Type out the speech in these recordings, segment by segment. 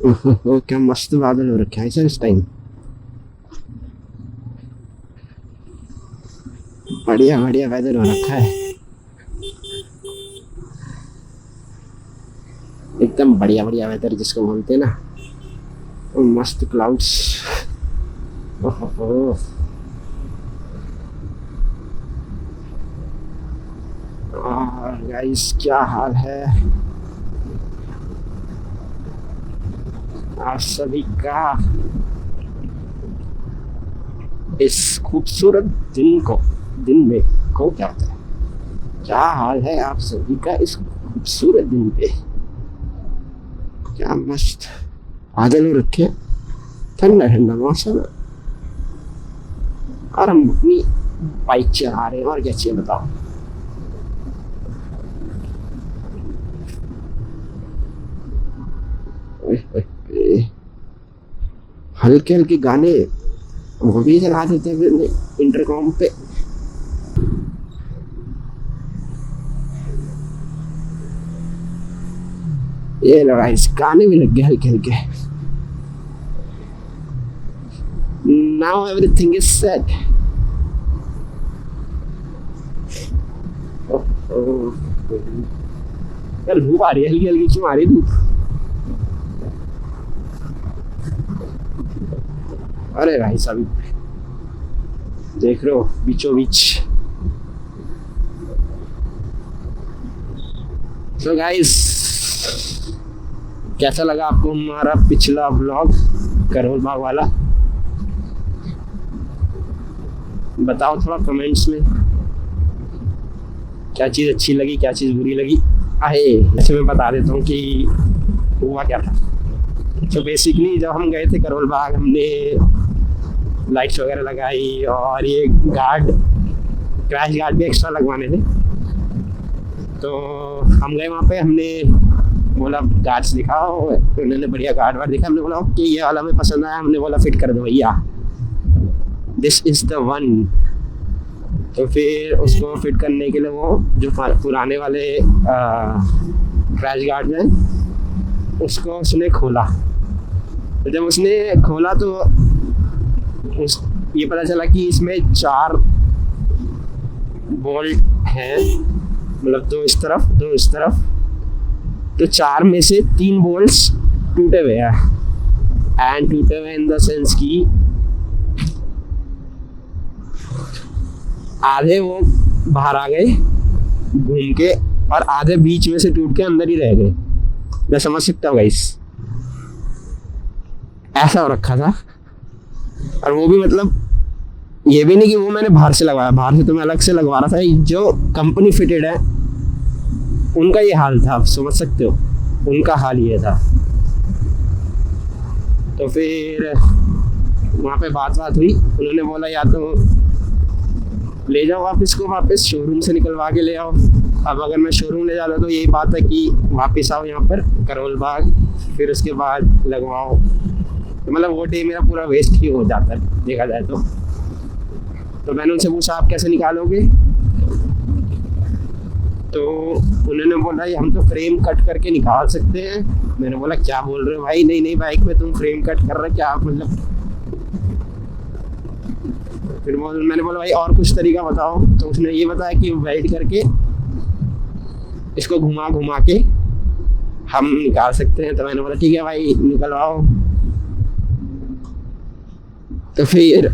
ओहो, क्या मस्त बादल हो रखे हैं सर इस टाइम। बढ़िया बढ़िया वेदर हो रखा है। एकदम बढ़िया बढ़िया वेदर जिसको बोलते हैं ना। मस्त क्लाउड्स। ओहो। और गाइस क्या हाल है आप सभी का इस खूबसूरत दिन में को क्या होता है। क्या हाल है आप सभी का इस खूबसूरत दिन पे। क्या मस्त बादल हो रखे हैं, ठंडा ठंडा मौसम है और हम अपनी बाइक चला रहे हैं। और क्या चाहिए बताओ। ओए, ओए, ओए। हल्के हल्के गाने वो भी चला देते हैं इंटरकॉम पे। ये लगा इस गाने भी लग गए हल्के हल्के। Now everything is set. यार धूप आ रही है, हल्की हल्की क्यों आ रही है धूप। अरे भाई साहब देख रहे हो बीचों बीच। तो गाइस कैसा लगा आपको हमारा पिछला ब्लॉग करोल बाग वाला। बताओ थोड़ा कमेंट्स में क्या चीज़ अच्छी लगी क्या चीज़ बुरी लगी। आहे ऐसे मैं बता देता हूँ कि हुआ क्या था। तो बेसिकली जब हम गए थे करोल बाग हमने लाइट्स वगैरह लगाई और ये गार्ड क्रैश गार्ड भी एक्स्ट्रा लगवाने थे। तो हम गए वहाँ पे, हमने बोला गार्ड्स दिखाओ, उन्होंने बढ़िया गार्ड वार्ड दिखा। हमने बोला ओके ये वाला हमें पसंद आया, हमने बोला फिट कर दो भैया, दिस इज द वन। तो फिर उसको फिट करने के लिए वो जो पुराने वाले क्रैश गार्ड हैं उसको उसने खोला। तो जब उसने खोला तो उस ये पता चला कि इसमें 4 बोल्ट हैं, मतलब 2 इस तरफ 2 इस तरफ। तो 4 में से 3 बोल्ट्स टूटे हुए हैं। एंड टूटे हुए इन द सेंस कि आधे वो बाहर आ गए घूम के और आधे बीच में से टूट के अंदर ही रह गए। मैं समझ सकता हूँ गाइस, ऐसा हो रखा था। और वो भी मतलब ये भी नहीं कि वो मैंने बाहर से लगवाया, बाहर से तो मैं अलग से लगवा रहा था। जो कंपनी फिटेड है उनका ये हाल था, आप समझ सकते हो उनका हाल ये था। तो फिर वहाँ पे बात हुई, उन्होंने बोला या तो ले जाओ आप इसको वापस शोरूम से निकलवा के ले आओ। अब अगर मैं शोरूम ले जाता तो यही बात है कि वापस आओ यहाँ पर करोल बाग, फिर उसके बाद लगवाओ। तो मतलब वो डे मेरा पूरा वेस्ट ही हो जाता है देखा जाए तो मैंने उनसे पूछा आप कैसे निकालोगे। तो उन्होंने बोला हम तो फ्रेम कट करके निकाल सकते हैं। मैंने बोला क्या बोल रहे हो भाई, नहीं नहीं बाइक में तुम फ्रेम कट कर रहे क्या मतलब। फिर मैंने बोला भाई और कुछ तरीका बताओ। तो उसने ये बताया कि वेल्ड करके इसको घुमा घुमा के हम निकाल सकते हैं। तो मैंने बोला ठीक है भाई निकलवाओ। तो फिर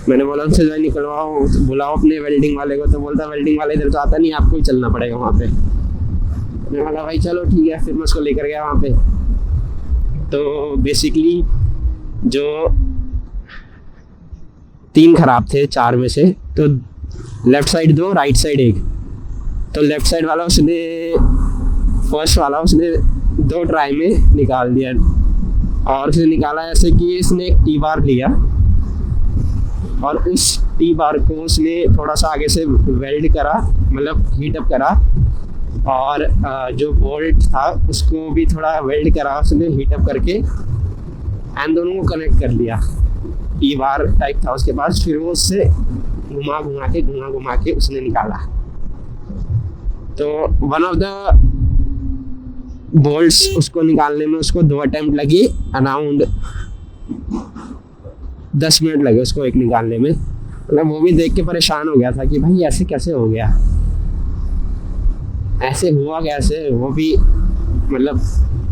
मैंने बोला उनसे जो निकलवाओ, तो बुलाओ अपने वेल्डिंग वाले को। तो बोलता वेल्डिंग वाले इधर तो आता नहीं, आपको ही चलना पड़ेगा वहाँ पे। मैंने बोला भाई चलो ठीक है। फिर मैं उसको लेकर गया वहाँ पे। तो बेसिकली जो 3 खराब थे 4 में से, तो लेफ्ट साइड 2 राइट साइड 1। तो लेफ्ट साइड वाला उसने फर्स्ट वाला उसने 2 ट्राई में निकाल दिया। और उसने निकाला ऐसे कि इसने एक टी बार लिया और उस टी बार को उसने थोड़ा सा आगे से वेल्ड करा, मतलब हीट अप करा। और जो बोल्ट था उसको भी थोड़ा वेल्ड करा उसने हीट अप करके, एंड दोनों को कनेक्ट कर लिया। टी बार टाइप था उसके पास। फिर वो उससे घुमा घुमा के उसने निकाला। तो वन ऑफ द बोल्ट्स उसको निकालने में उसको 2 अटेम्प्ट लगे, अराउंड 10 मिनट लगे उसको एक निकालने में। मतलब वो भी देख के परेशान हो गया था कि भाई ऐसे कैसे हो गया, ऐसे हुआ कैसे। वो भी मतलब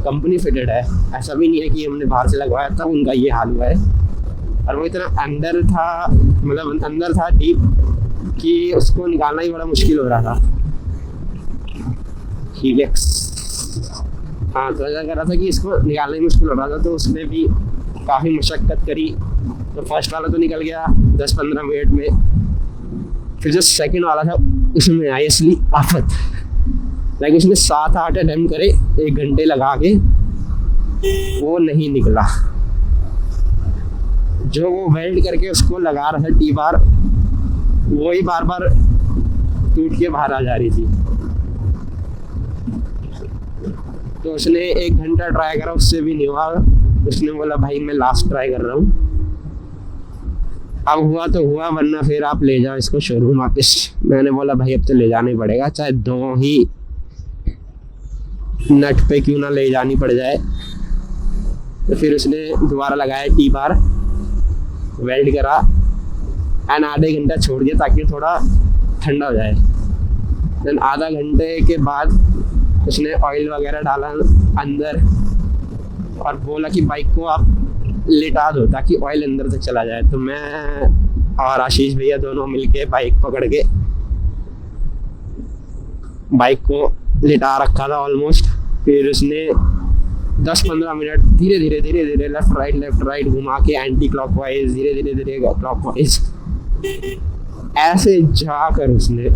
कंपनी फिटेड है, ऐसा भी नहीं है कि हमने बाहर से लगवाया था उनका ये हाल हुआ है। और वो इतना अंदर था, मतलब अंदर था डीप, कि उसको निकालना ही बड़ा मुश्किल हो रहा था। हीलिक्स, हाँ, तो ऐसा कर रहा था कि इसको निकालना ही मुश्किल हो रहा था, तो उसने भी काफ़ी मशक्क़त करी। तो फर्स्ट वाला तो निकल गया 10-15 मिनट में। फिर जो सेकंड वाला था उसमें आई असली आफत। लाइक उसने 7-8 अटेम्प्ट करे 1 घंटे लगा के, वो नहीं निकला। जो वो वेल्ड करके उसको लगा रहा था टी बार, वो ही बार बार टूट के बाहर आ जा रही थी। तो उसने 1 घंटा ट्राई करा, उससे भी नहीं हुआ। उसने बोला भाई मैं लास्ट ट्राई कर रहा हूँ। अब हुआ तो हुआ, वरना फिर आप ले जाओ इसको शोरूम वापस। मैंने बोला भाई अब तो ले जाना ही पड़ेगा, चाहे 2 ही नट पे क्यों ना ले जानी पड़ जाए। तो फिर उसने दोबारा लगाया टी बार, वेल्ड करा एंड आधे घंटा छोड़ दिया ताकि थोड़ा ठंडा हो जाए। देन आधा घंटे के बाद उसने ऑयल वगैरह डाला अंदर और बोला कि बाइक को आप लिटा दो ताकि ऑयल अंदर तक चला जाए। तो मैं और आशीष भैया दोनों मिलके बाइक पकड़ के बाइक को लिटा रखा था ऑलमोस्ट। फिर उसने 10-15 मिनट धीरे धीरे लेफ्ट राइट घुमा के एंटी क्लॉकवाइज, धीरे धीरे क्लॉकवाइज, ऐसे जाकर उसने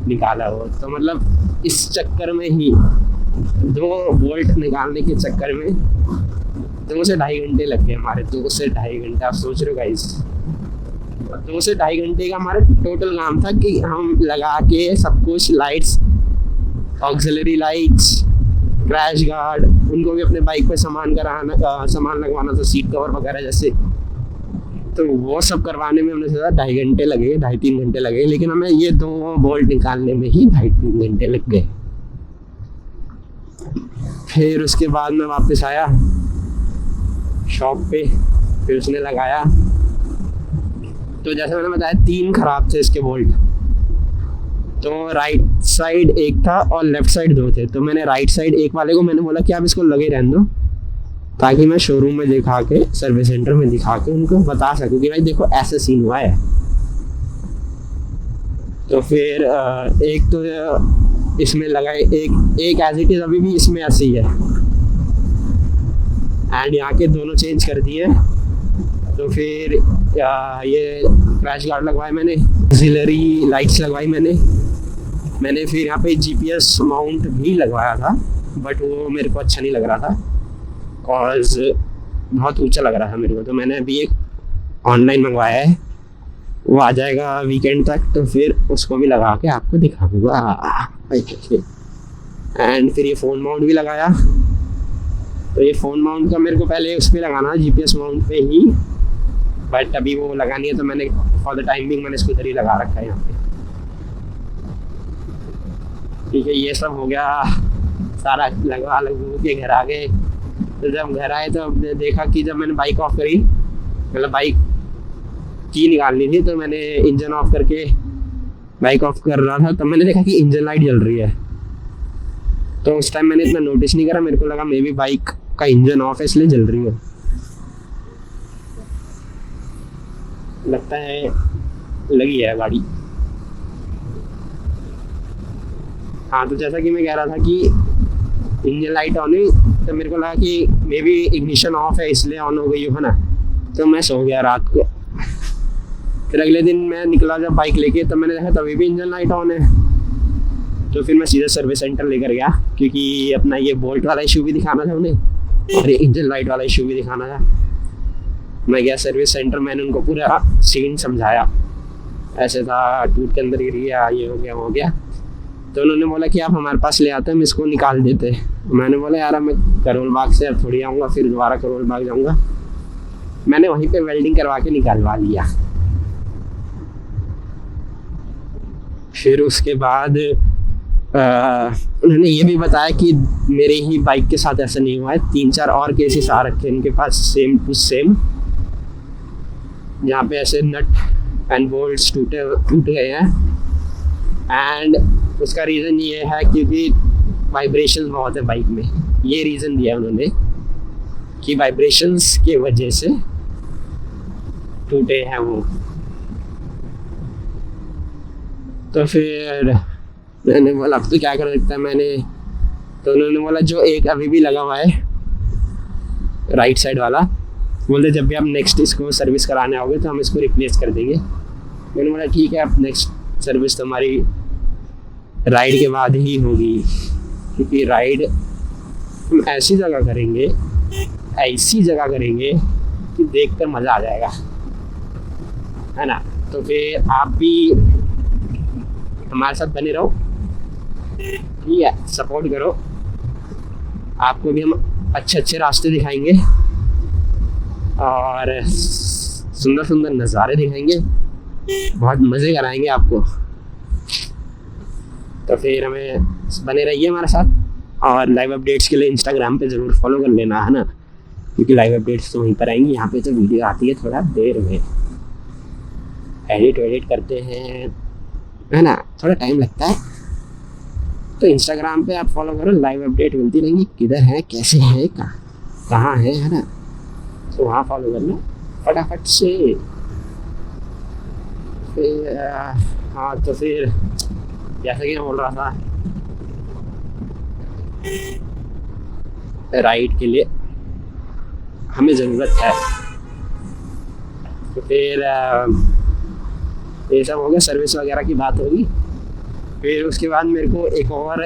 निकाला वो। तो मतलब इस चक्कर में ही 2 बोल्ट निकालने के चक्कर में 2 से 2.5 घंटे लग गए हमारे। 2 से 2.5 घंटे, आप सोच रहे हो गाइस, 2 से 2.5 घंटे का हमारा टोटल काम था कि हम लगा के सब कुछ, lights, auxiliary lights, crash guard, उनको भी अपने बाइक पे सामान लगवाना था, सीट कवर वगैरह जैसे। तो वो सब करवाने में हमने सोचा 2.5 घंटे लगे, 2.5-3 घंटे लगे, लेकिन हमें ये 2 बोल्ट निकालने में ही 2.5-3 घंटे लग गए। फिर उसके बाद मैं वापस आया शॉप पे, फिर उसने लगाया। तो जैसे मैंने बताया 3 खराब थे इसके बोल्ट। तो राइट साइड एक था और लेफ्ट साइड 2 थे। तो मैंने राइट साइड एक वाले को मैंने बोला कि आप इसको लगे रहने दो ताकि मैं शोरूम में दिखा के, सर्विस सेंटर में दिखा के उनको बता सकूँ कि भाई देखो ऐसे सीन हुआ है। तो फिर एक तो इसमें लगाए, एक एज इट इज़ अभी भी इसमें ऐसे ही है, एंड यहाँ के दोनों चेंज कर दिए। तो फिर ये क्रैश गार्ड लगवाए मैंने, ऑक्सिलरी लाइट्स लगवाई मैंने फिर यहाँ पे जीपीएस माउंट भी लगवाया था, बट वो मेरे को अच्छा नहीं लग रहा था कॉज बहुत ऊंचा लग रहा था मेरे को। तो मैंने अभी एक ऑनलाइन मंगवाया है, वो आ जाएगा वीकेंड तक, तो फिर उसको भी लगा के आपको दिखाऊंगा। एंड फिर ये फ़ोन माउंट भी लगाया। तो ये फ़ोन माउंट का मेरे को पहले उस पर लगाना है, जीपीएस माउंट पे ही, बट अभी वो लगानी है तो मैंने फॉर द टाइम बिंग मैंने इसको इधर ही लगा रखा है यहाँ पे। ठीक है, ये सब हो गया, सारा लगू के घर आ गए। तो जब घर आए तो हमने देखा कि जब मैंने बाइक ऑफ करी, मतलब बाइक की निकालनी थी, तो मैंने इंजन ऑफ करके बाइक ऑफ कर रहा था, तब मैंने देखा कि इंजन लाइट जल रही है। तो उस टाइम मैंने इतना नोटिस नहीं करा, मेरे को लगा मे बी बाइक का इंजन ऑफ है इसलिए जल रही है, लगता है लगी है गाड़ी। हाँ, तो जैसा कि मैं कह रहा था कि इंजन लाइट ऑन हुई, तो मेरे को लगा कि मे बी इग्निशन ऑफ है इसलिए ऑन हो गई हो ना। तो मैं सो गया रात को। फिर अगले दिन मैं निकला जब बाइक लेके, तब मैंने देखा तभी भी इंजन लाइट ऑन है। तो फिर मैं सीधे सर्विस सेंटर लेकर गया, क्योंकि अपना ये बोल्ट वाला इशू भी दिखाना था उन्हें और ये इंजन लाइट वाला इशू भी दिखाना था। मैं गया सर्विस सेंटर, मैंने उनको पूरा सीन समझाया, ऐसे था, टूट के अंदर गिर गया, ये हो गया वो हो गया। तो उन्होंने बोला कि आप हमारे पास ले आते हैं, हम इसको निकाल देते। मैंने बोला यार मैं करोल बाग से अब थोड़ी आऊँगा, फिर दोबारा करोल बाग जाऊँगा। मैंने वहीं पे वेल्डिंग करवा के निकालवा लिया। फिर उसके बाद उन्होंने ये भी बताया कि मेरे ही बाइक के साथ ऐसा नहीं हुआ है, 3-4 और केसेस आ रखे हैं इनके पास सेम टू सेम, जहाँ पे ऐसे नट एंड बोल्ट्स टूट गए हैं। एंड उसका रीज़न ये है क्योंकि वाइब्रेशंस बहुत है बाइक में, ये रीज़न दिया उन्होंने कि वाइब्रेशंस के वजह से टूटे हैं वो। तो फिर मैंने बोला अब तो क्या कर सकता है मैंने, तो उन्होंने बोला जो एक अभी भी लगा हुआ है राइट साइड वाला, बोलते जब भी आप नेक्स्ट इसको सर्विस कराने आओगे तो हम इसको रिप्लेस कर देंगे। मैंने बोला ठीक है, अब नेक्स्ट सर्विस तो हमारी राइड के बाद ही होगी, क्योंकि राइड हम ऐसी जगह करेंगे कि देखकर मज़ा आ जाएगा, है ना। तो फिर आप भी हमारे साथ बने रहो, ठीक है, सपोर्ट करो, आपको भी हम अच्छे रास्ते दिखाएंगे और सुंदर सुंदर नज़ारे दिखाएंगे, बहुत मज़े कराएंगे आपको। तो फिर हमें बने रहिए हमारे साथ, और लाइव अपडेट्स के लिए इंस्टाग्राम पे ज़रूर फॉलो कर लेना, है ना, क्योंकि लाइव अपडेट्स तो वहीं पर आएंगी। यहाँ पे तो वीडियो आती है थोड़ा देर में, एडिट करते हैं, है ना, थोड़ा टाइम लगता है। तो इंस्टाग्राम पे आप फॉलो करो, लाइव अपडेट मिलती रहेंगी, किधर है, कैसे है, कहाँ है ना, तो वहाँ फॉलो करना फटाफट से। फिर हाँ, तो फिर जैसा कि मैं बोल रहा था, राइड के लिए हमें ज़रूरत है। तो फिर ये सब हो गया, सर्विस वगैरह की बात होगी। फिर उसके बाद मेरे को एक और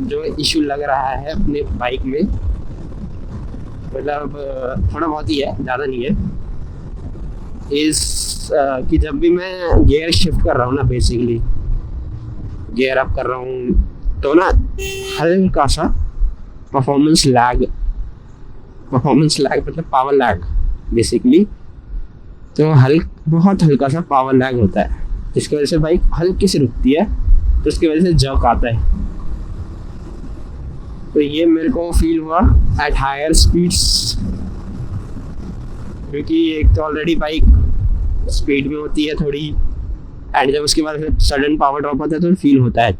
जो इशू लग रहा है अपने बाइक में, मतलब थोड़ा बहुत ही है, ज़्यादा नहीं है, कि जब भी मैं गियर शिफ्ट कर रहा हूँ ना, बेसिकली गियर अप कर रहा हूँ, तो ना हल्का सा परफॉर्मेंस लैग मतलब पावर लैग बेसिकली, तो बहुत हल्का सा पावर लैग होता है, जिसकी वजह से बाइक हल्की सी रुकती है, तो उसकी वजह से जर्क आता है। तो ये मेरे को फील हुआ एट हायर स्पीड्स, क्योंकि एक तो ऑलरेडी बाइक स्पीड में होती है थोड़ी, एंड जब उसके बाद सडन पावर ड्रॉप होता है तो फील होता है।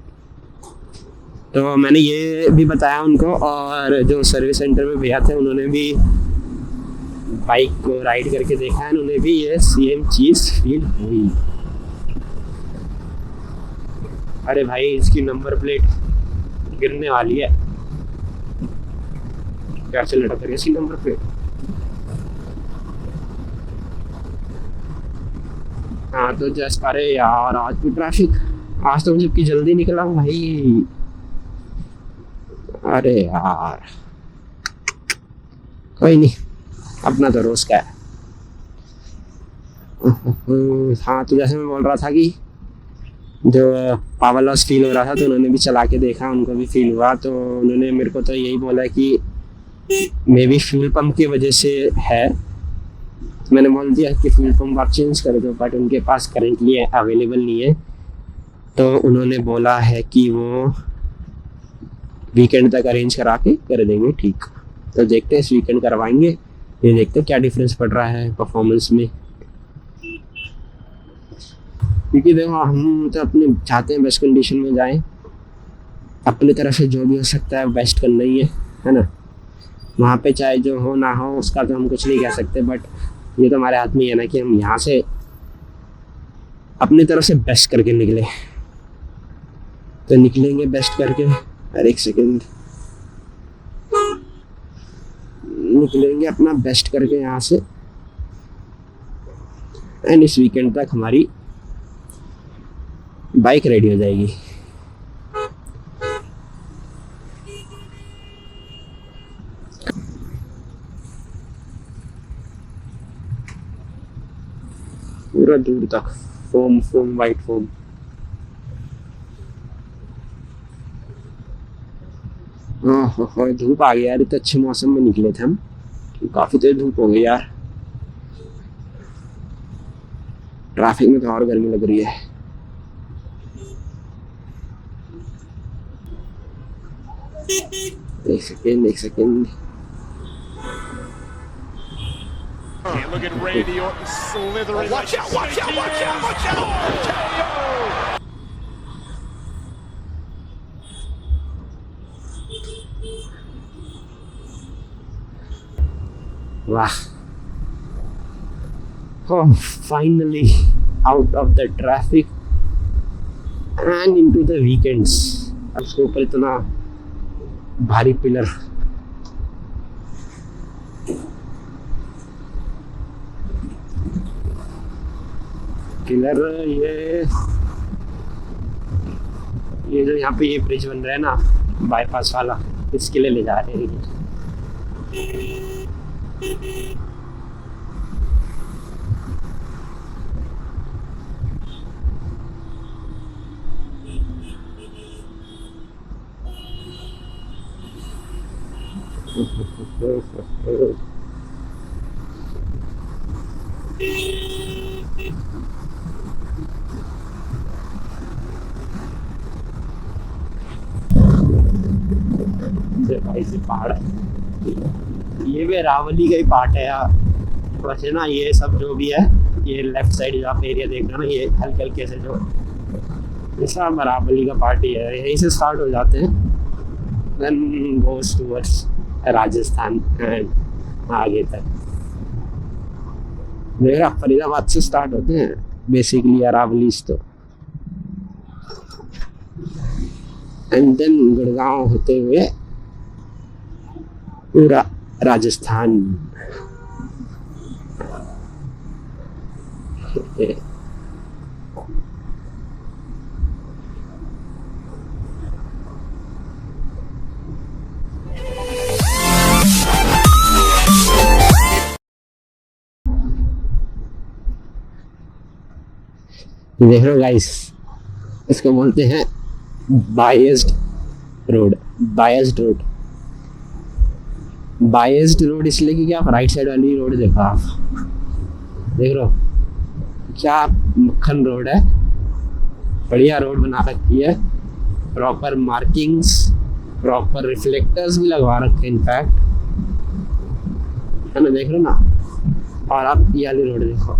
तो मैंने ये भी बताया उनको, और जो सर्विस सेंटर में भैया थे उन्होंने भी बाइक को राइड करके देखा है, उन्हें भी ये सेम चीज़ फील हुई। अरे भाई, इसकी नंबर प्लेट गिरने वाली है, कैसे लटक रही है इसकी नंबर प्लेट। हाँ, तो जस्ट अरे यार, आज भी ट्रैफिक, आज तो मुझे जल्दी निकला हूँ भाई। अरे यार, कोई नहीं, अपना तो रोज का है। हाँ, तो जैसे मैं बोल रहा था कि जो पावर लॉस फील हो रहा था, तो उन्होंने भी चला के देखा, उनको भी फील हुआ। तो उन्होंने मेरे को तो यही बोला कि मे बी फ्यूल पंप की वजह से है। तो मैंने बोल दिया कि फ्यूल पंप आप चेंज कर दो, बट उनके पास करेंटली अवेलेबल नहीं है। तो उन्होंने बोला है कि वो वीकेंड तक अरेंज करा के कर देंगे ठीक। तो देखते हैं, इस वीकेंड करवाएंगे, ये देखते हैं क्या डिफरेंस पड़ रहा है परफॉर्मेंस में। क्योंकि देखो, हम तो अपने चाहते हैं बेस्ट कंडीशन में जाएं, अपनी तरफ से जो भी हो सकता है बेस्ट करना ही है ना। वहाँ पे चाहे जो हो ना हो उसका तो हम कुछ नहीं कह सकते, बट ये तो हमारे हाथ में है ना कि हम यहाँ से अपनी तरफ से बेस्ट करके निकले। तो निकलेंगे बेस्ट करके, हर एक सेकेंड निकलेंगे अपना बेस्ट करके यहाँ से, एंड इस वीकेंड तक हमारी बाइक रेडी हो जाएगी। पूरा दूर तक फोम वाइट फोम। हाँ, धूप आ गया यार, इतने अच्छे मौसम में निकले थे हम, काफी तेज धूप हो गई यार। ट्रैफिक में तो और गर्मी लग रही है। एक सेकेंड एक second. Look at Randy Orton slithering. Watch out, watch out, watch out, watch out! KO! Wow. Oh, finally out of the traffic and into the weekends. उसके ऊपर इतना भारी पिलर। पिलर ये जो यहाँ पे ये ब्रिज बन रहा है ना बाईपास वाला, इसके लिए ले जा रहे हैं भाई से पहाड़, ये भी अरावली का ही पार्ट है यार। वैसे ना ये सब जो भी है, ये लेफ्ट साइड जो आप एरिया देख रहे हो ना, ये हल्के हल्के से जो ये सब अरावली का पार्ट ही है। यहीं से स्टार्ट हो जाते हैं, then goes towards Rajasthan and आगे तक। देख रहा फरीदाबाद से स्टार्ट होते हैं बेसिकली अरावलीज तो, एंड देन गुड़गांव होते हुए पूरा राजस्थान। देख रहे हो गाइस, इसको बोलते हैं biased road. Biased road, biased road इसलिए कि आप राइट साइड वाली रोड देखो, आप देख रहे हो क्या मक्खन रोड है, बढ़िया रोड बना रखी है, प्रॉपर मार्किंग्स, प्रॉपर रिफ्लेक्टर्स भी लगवा रखे इनफैक्ट, है ना, देख रहे हो ना। और आप ये वाली रोड देखो,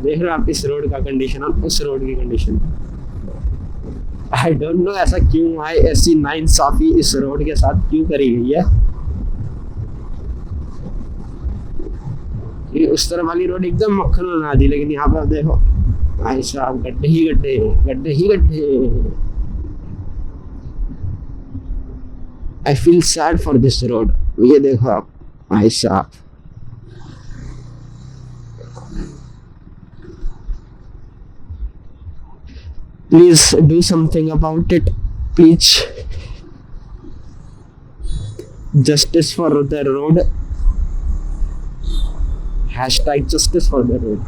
देख रहे हो आप इस रोड का कंडीशन और उस रोड की कंडीशन। आई डोंट नो ऐसा क्यों है, ऐसी नाइंसाफी इस रोड के साथ क्यों करी गई है। ये उस तरफ वाली रोड एकदम मक्खन बना दी, लेकिन यहाँ पर देखो भाई साहब गड्ढे ही गड्ढे, गड्ढे ही गड्ढे। I feel sad for this road. ये देखो आप भाई साहब, please do something about it, please. Justice for the road, hashtag justice for the road.